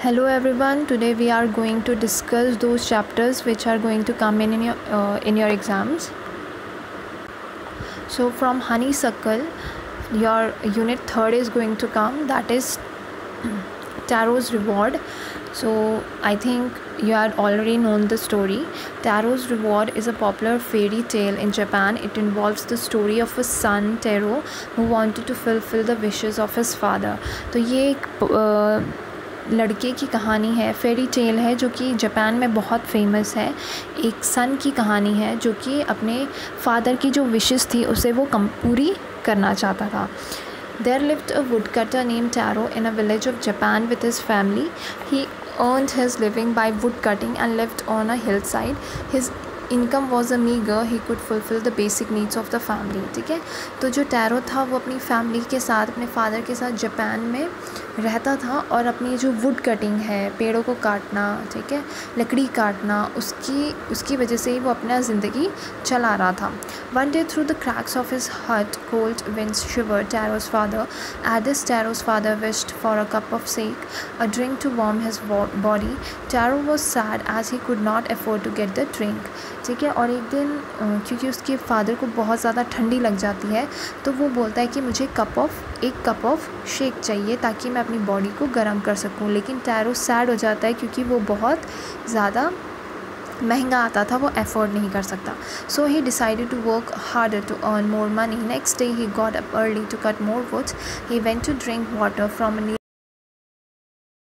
Hello everyone. Today we are going to discuss those chapters which are going to come in your exams. So from Honeysuckle, your unit 3rd is going to come. That is Taro's Reward. So I think you had already known the story. Taro's Reward is a popular fairy tale in Japan. It involves the story of a son, Taro, who wanted to fulfill the wishes of his father. तो ये एक लड़के की कहानी है, fairy tale है, जो कि जापान में बहुत फेमस है. एक सन की कहानी है जो कि अपने फादर की जो विशेस थी उसे वो पूरी करना चाहता था. There lived a woodcutter named Taro in a village of Japan with his family. He earned his living by wood cutting and lived on a hillside. His income was a meagre. He could fulfil the basic needs of the family. ठीक है, तो जो tarot था वो अपनी family के साथ, अपने फादर के साथ जापान में रहता था और अपनी जो वुड कटिंग है, पेड़ों को काटना, ठीक है, लकड़ी काटना, उसकी वजह से ही वो अपना ज़िंदगी चला रहा था. One day through the cracks of his hut cold winds shivered Taro's father. At this, Taro's father wished for a cup of sake, a drink to warm his body. Taro was sad as he could not afford to get the drink. ठीक है, और एक दिन क्योंकि उसके father को बहुत ज़्यादा ठंडी लग जाती है तो वो बोलता है कि मुझे एक कप ऑफ शेक चाहिए ताकि मैं अपनी बॉडी को गर्म कर सकूं. लेकिन टैरो सैड हो जाता है क्योंकि वो बहुत ज़्यादा महंगा आता था, वो अफोर्ड नहीं कर सकता. So he decided to work harder to earn more money. Next day he got up early to cut more woods. He went to drink water from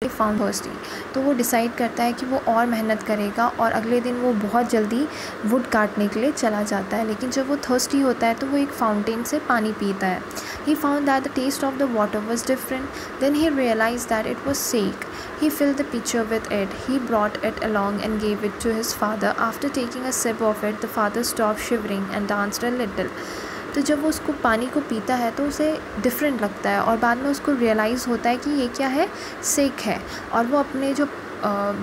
found thirsty. तो वो डिसाइड करता है कि वो और मेहनत करेगा और अगले दिन वो बहुत जल्दी वुड काटने के लिए चला जाता है. लेकिन जब वो थर्स्टी होता है तो वो एक फाउंटेन से पानी पीता है. He found that the taste of the water was different. Then he realize that it was sake. He filled the pitcher with it. He brought it along and gave it to his father. After taking a sip of it, the father stopped shivering and danced a little. तो जब वो उसको पानी को पीता है तो उसे डिफरेंट लगता है और बाद में उसको रियलाइज़ होता है कि ये क्या है, सेक है. और वो अपने जो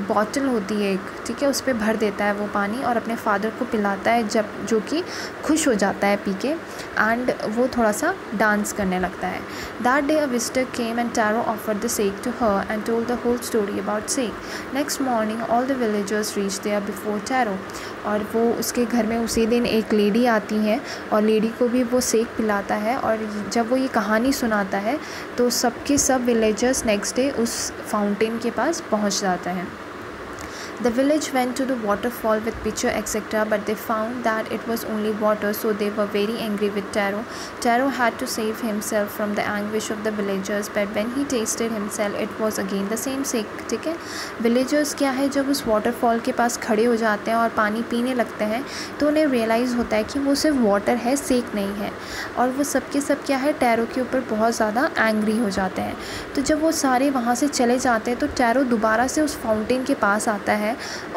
बॉटल होती है एक, ठीक है, उस पर भर देता है वो पानी और अपने फादर को पिलाता है, जो कि खुश हो जाता है पी के, एंड वो थोड़ा सा डांस करने लगता है. That day a visitor came and Taro offered the sake to her and told the whole story about sake. Next morning all the villagers reach there before Taro. और वो उसके घर में उसी दिन एक लेडी आती है और लेडी को भी वो सेक पिलाता है. और जब वो ये कहानी सुनाता है तो सबके सब विलेजर्स नेक्स्ट डे उस फाउंटेन के पास पहुंच जाते हैं. The village went to the waterfall with pitcher etc. but they found that it was only water, so they were very angry with Taro. Taro had to save himself from the anguish of the villagers, but when he tasted himself it was again the same sick. ठीक है, villagers क्या है, जब उस waterfall के पास खड़े हो जाते हैं और पानी पीने लगते हैं तो उन्हें रियलाइज़ होता है कि वो सिर्फ वाटर है, सेक नहीं है. और वो सबके सब क्या है, टैरो के ऊपर बहुत ज़्यादा एंग्री हो जाते हैं. तो जब वो सारे वहाँ से चले जाते हैं तो टैरो दोबारा से उस फाउंटेन के पास आता है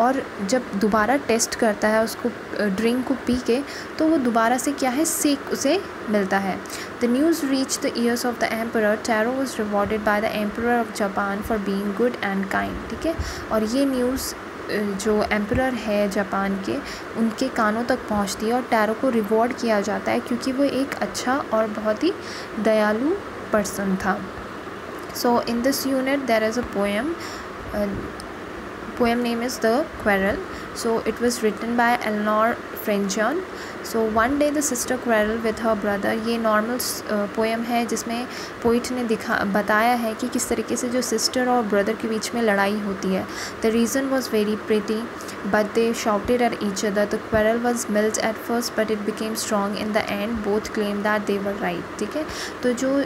और जब दोबारा टेस्ट करता है उसको ड्रिंक को पी के तो वो दोबारा से क्या है, सेक उसे मिलता है. The news reach the years of the emperor. Tarot was rewarded by the emperor of Japan for being good and kind. ठीक है, और ये न्यूज़ जो एम्परर है जापान के, उनके कानों तक पहुंचती है और टैरो को रिवॉर्ड किया जाता है क्योंकि वो एक अच्छा और बहुत ही दयालु पर्सन था. So in this unit there is a poem name is The Quarrel. So it was written by Eleanor Frenjon. So one day the sister quarreled with her brother. ये नॉर्मल पोएम है जिसमें poet ने बताया है कि किस तरीके से जो सिस्टर और ब्रदर के बीच में लड़ाई होती है. The reason was very pretty, but they shouted at each other. The quarrel was mild at first, but it became strong in the end. Both claimed that they were right. ठीक है, तो जो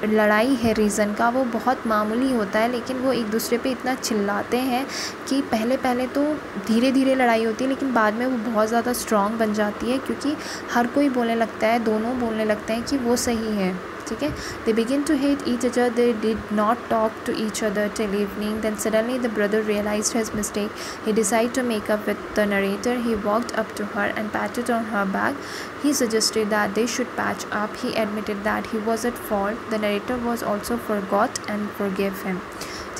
लड़ाई है रीज़न का वो बहुत मामूली होता है, लेकिन वो एक दूसरे पे इतना चिल्लाते हैं कि पहले तो धीरे धीरे लड़ाई होती है लेकिन बाद में वो बहुत ज़्यादा स्ट्रॉन्ग बन जाती है क्योंकि हर कोई बोलने लगता है, दोनों बोलने लगते हैं कि वो सही है. ठीक है, they begin to hate each other. They did not talk to each other till evening. Then suddenly the brother realized his mistake. He decided to make up with the narrator. He walked up to her and patted on her back. He suggested that they should patch up. He admitted that he was at fault. The narrator was also forgot and forgave him.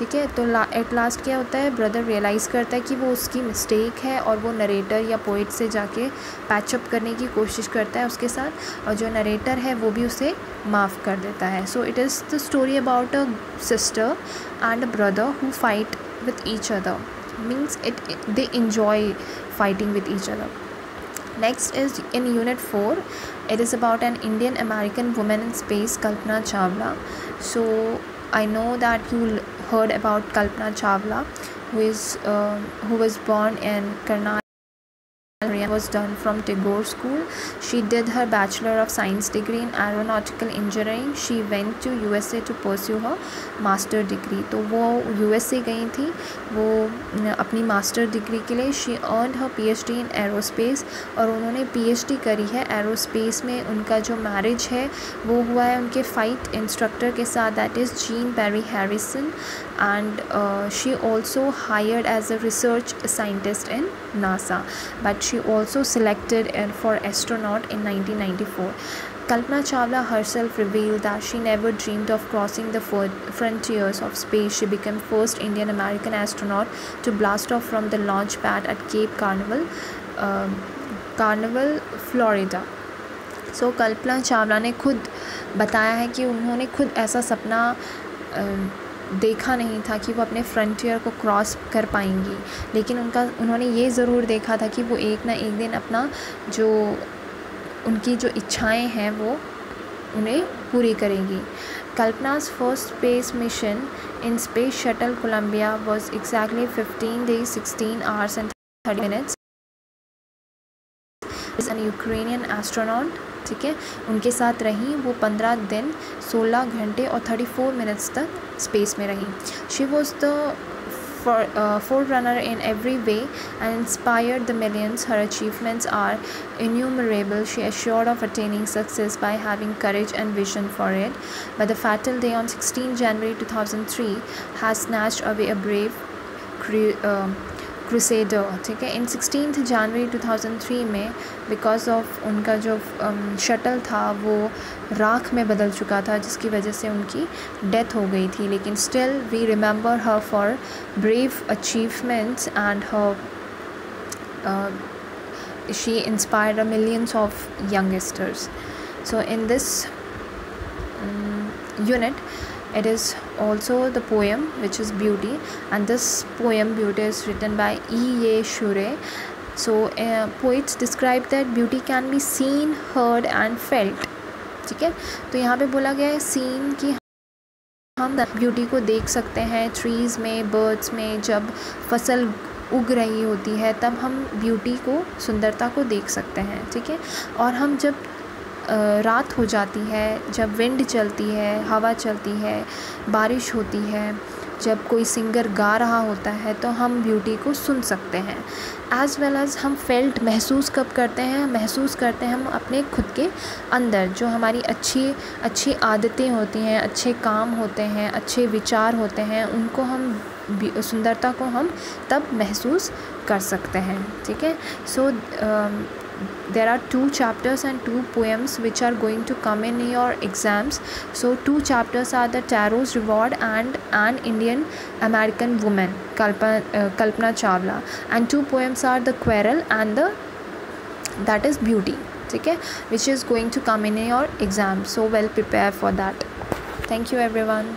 ठीक है। तो at last क्या होता है, brother realise करता है कि वो उसकी मिस्टेक है और वो नरेटर या पोइट से जाके पैचअप करने की कोशिश करता है उसके साथ, और जो नरेटर है वो भी उसे माफ़ कर देता है। So it is the story about a sister and a brother who fight with each other, means they enjoy fighting with each other. Next is in unit 4, it is about an Indian American woman in space, Kalpana Chawla. So I know that you heard about Kalpana Chawla, who was born in Karnataka, was done from Tagore School. She did her Bachelor of Science degree in Aeronautical Engineering. She went to USA to pursue her master degree. तो वो USA गई थी वो अपनी master degree के लिए. She earned her PhD in aerospace, और उन्होंने PhD करी है एरोस्पेस में. उनका जो मैरिज है वो हुआ है उनके फ़ाइट इंस्ट्रक्टर के साथ, that is Jean Perry Harrison. And she also hired as a research scientist in NASA, but she also selected for astronaut in 1994. Kalpana Chawla herself revealed that she never dreamed of crossing the frontiers of space. She became first Indian American astronaut to blast off from the launch pad at Cape Canaveral, Florida. So Kalpana Chawla ने खुद बताया है कि उन्होंने खुद ऐसा सपना देखा नहीं था कि वो अपने फ्रंटियर को क्रॉस कर पाएंगी, लेकिन उन्होंने ये ज़रूर देखा था कि वो एक ना एक दिन अपना जो उनकी जो इच्छाएं हैं वो उन्हें पूरी करेंगी. कल्पना's first space mission in Space Shuttle Columbia was exactly 15 days, 16 hours and 30 minutes. is an Ukrainian astronaut. ठीक है, उनके साथ रही वो 15 दिन 16 घंटे और 34 मिनट्स तक स्पेस में रही. She was the forerunner in every way and inspired the millions. Her achievements are innumerable. She assured of attaining success by having courage and vision for it. But the fatal day on 16 January 2003 has snatched away a brave crusader. ठीक है, इन 16 जनवरी 2003 में because of उनका जो shuttle था वो राख में बदल चुका था, जिसकी वजह से उनकी डेथ हो गई थी. लेकिन still we remember her for brave achievements and her she inspired millions of youngsters. So in this unit it is also the poem which is Beauty, and this poem Beauty is written by E.A. Shure. So poets describe that beauty can be seen, heard and felt. ठीक है, तो यहाँ पे बोला गया है scene कि हम ब्यूटी को देख सकते हैं ट्रीज़ में, बर्ड्स में. जब फसल उग रही होती है तब हम ब्यूटी को, सुंदरता को देख सकते हैं. ठीक है, और हम जब रात हो जाती है, जब विंड चलती है, हवा चलती है, बारिश होती है, जब कोई सिंगर गा रहा होता है तो हम ब्यूटी को सुन सकते हैं. एज़ वेल एज़ हम फेल्ट महसूस कब करते हैं, महसूस करते हैं हम अपने खुद के अंदर जो हमारी अच्छी आदतें होती हैं, अच्छे काम होते हैं, अच्छे विचार होते हैं, उनको हम सुंदरता को हम तब महसूस कर सकते हैं. ठीक है, सो there are 2 chapters and 2 poems which are going to come in your exams. So 2 chapters are the Tarot's Reward and an Indian American Woman, Kalpana Chawla, and 2 poems are the Quarrel and that is Beauty. ठीक है, which is going to come in your exam. So well prepare for that. Thank you everyone.